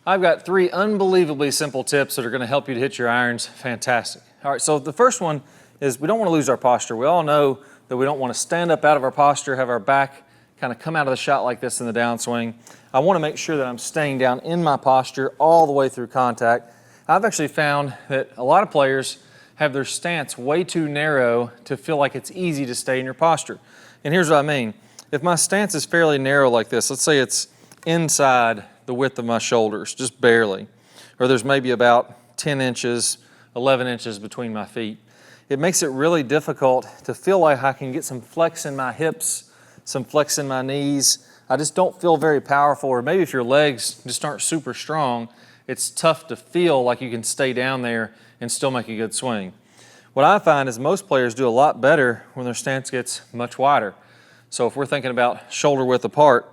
I've got 3 unbelievably simple tips that are going to help you to hit your irons fantastic. All right, so the first one is we don't want to lose our posture. We all know that we don't want to stand up out of our posture, have our back kind of come out of the shot like this in the downswing. I want to make sure that I'm staying down in my posture all the way through contact. I've actually found that a lot of players have their stance way too narrow to feel like it's easy to stay in your posture. And here's what I mean. If my stance is fairly narrow like this, let's say it's inside the width of my shoulders, just barely, or there's maybe about 10 inches, 11 inches between my feet. It makes it really difficult to feel like I can get some flex in my hips, some flex in my knees. I just don't feel very powerful, or maybe if your legs just aren't super strong, it's tough to feel like you can stay down there and still make a good swing. What I find is most players do a lot better when their stance gets much wider. So if we're thinking about shoulder width apart,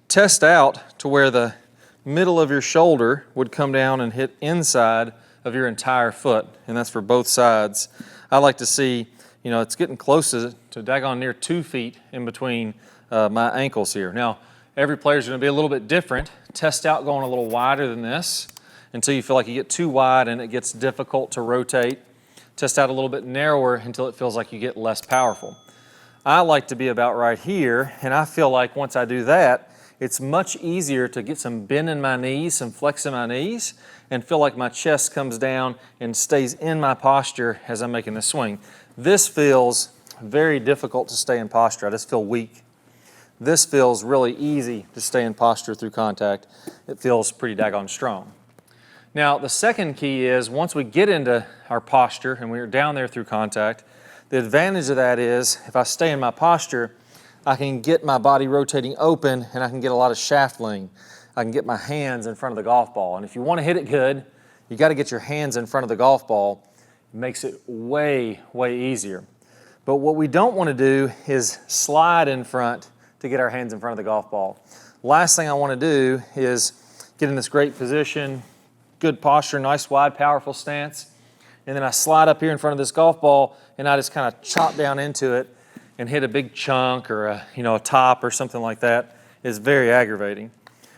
test out to where the middle of your shoulder would come down and hit inside of your entire foot, and that's for both sides. I like to see, it's getting close to daggone near 2 feet in between my ankles here. Now, every player is going to be a little bit different. Test out going a little wider than this until you feel like you get too wide and it gets difficult to rotate. Test out a little bit narrower until it feels like you get less powerful. I like to be about right here, and I feel like once I do that, it's much easier to get some bend in my knees, some flex in my knees, and feel like my chest comes down and stays in my posture as I'm making the swing. This feels very difficult to stay in posture. I just feel weak. This feels really easy to stay in posture through contact. It feels pretty daggone strong. Now, the second key is once we get into our posture and we're down there through contact, the advantage of that is if I stay in my posture, I can get my body rotating open and I can get a lot of shaft lean. I can get my hands in front of the golf ball. And if you want to hit it good, you got to get your hands in front of the golf ball. It makes it way, way easier. But what we don't want to do is slide in front to get our hands in front of the golf ball. Last thing I want to do is get in this great position, good posture, nice wide, powerful stance, and then I slide up here in front of this golf ball and I just kind of chop down into it and hit a big chunk or a top or something like that is very aggravating.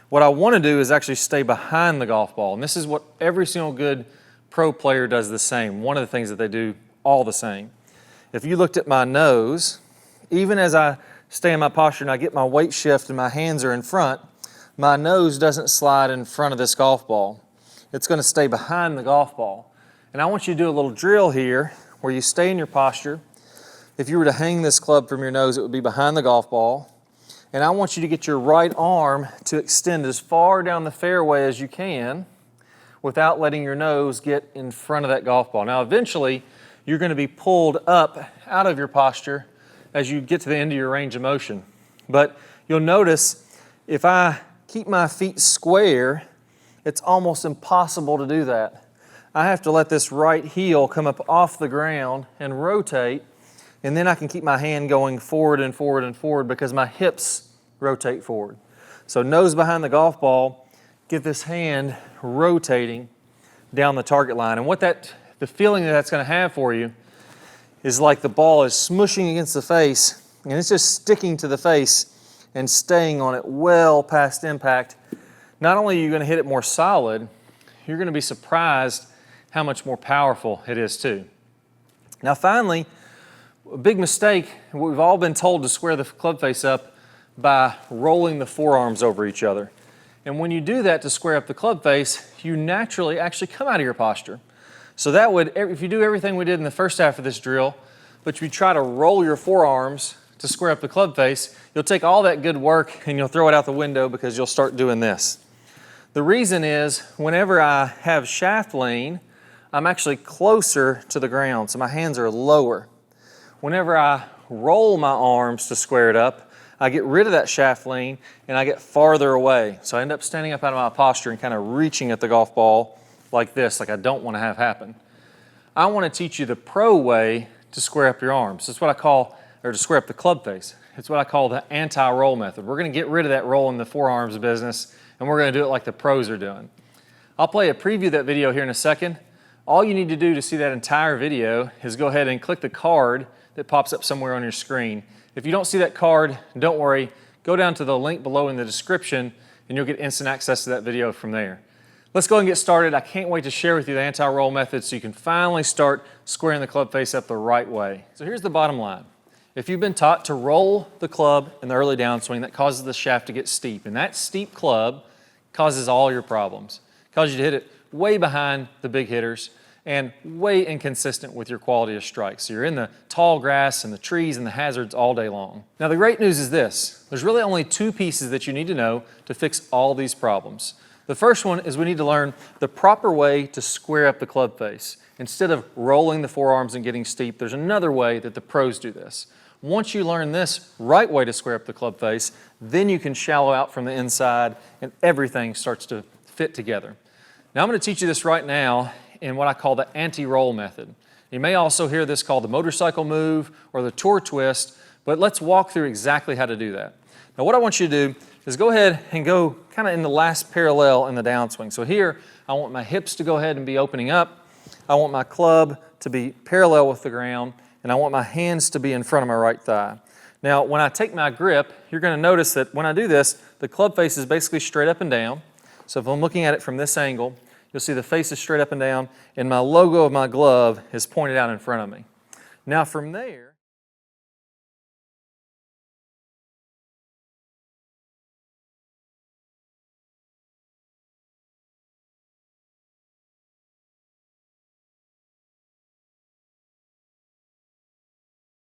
What I want to do is actually stay behind the golf ball, and this is what every single good pro player does the same. One of the things that they do all the same. If you looked at my nose, even as I stay in my posture and I get my weight shift and my hands are in front, my nose doesn't slide in front of this golf ball. It's going to stay behind the golf ball. And I want you to do a little drill here where you stay in your posture. If you were to hang this club from your nose, it would be behind the golf ball. And I want you to get your right arm to extend as far down the fairway as you can without letting your nose get in front of that golf ball. Now, eventually, you're going to be pulled up out of your posture as you get to the end of your range of motion. But you'll notice if I keep my feet square, it's almost impossible to do that. I have to let this right heel come up off the ground and rotate, and then I can keep my hand going forward and forward and forward because my hips rotate forward. So nose behind the golf ball, get this hand rotating down the target line. And the feeling that's going to have for you is like the ball is smushing against the face, and it's just sticking to the face and staying on it well past impact. Not only are you going to hit it more solid, you're going to be surprised how much more powerful it is too. Now finally, a big mistake, we've all been told to square the club face up by rolling the forearms over each other. And when you do that to square up the club face, you naturally actually come out of your posture. So that would, if you do everything we did in the first half of this drill, but you try to roll your forearms to square up the club face, you'll take all that good work and you'll throw it out the window because you'll start doing this. The reason is whenever I have shaft lean, I'm actually closer to the ground, so my hands are lower. Whenever I roll my arms to square it up, I get rid of that shaft lean and I get farther away. So I end up standing up out of my posture and kind of reaching at the golf ball like this, like I don't want to have happen. I want to teach you the pro way to square up your arms. That's what I call, or to square up the club face. It's what I call the anti-roll method. We're going to get rid of that roll in the forearms business, and we're going to do it like the pros are doing. I'll play a preview of that video here in a second. All you need to do to see that entire video is go ahead and click the card that pops up somewhere on your screen. If you don't see that card, don't worry. Go down to the link below in the description and you'll get instant access to that video from there. Let's go ahead and get started. I can't wait to share with you the anti-roll method so you can finally start squaring the club face up the right way. So here's the bottom line. If you've been taught to roll the club in the early downswing, that causes the shaft to get steep. And that steep club causes all your problems. It causes you to hit it way behind the big hitters and way inconsistent with your quality of strike. So you're in the tall grass and the trees and the hazards all day long. Now the great news is this. There's really only two pieces that you need to know to fix all these problems. The first one is we need to learn the proper way to square up the club face. Instead of rolling the forearms and getting steep, there's another way that the pros do this. Once you learn this right way to square up the club face, then you can shallow out from the inside and everything starts to fit together. Now I'm going to teach you this right now in what I call the anti-roll method. You may also hear this called the motorcycle move or the tour twist, but let's walk through exactly how to do that. Now what I want you to do is go ahead and go kind of in the last parallel in the downswing. So here, I want my hips to go ahead and be opening up. I want my club to be parallel with the ground, and I want my hands to be in front of my right thigh. Now, when I take my grip, you're going to notice that when I do this, the club face is basically straight up and down. So if I'm looking at it from this angle, you'll see the face is straight up and down, and my logo of my glove is pointed out in front of me. Now from there,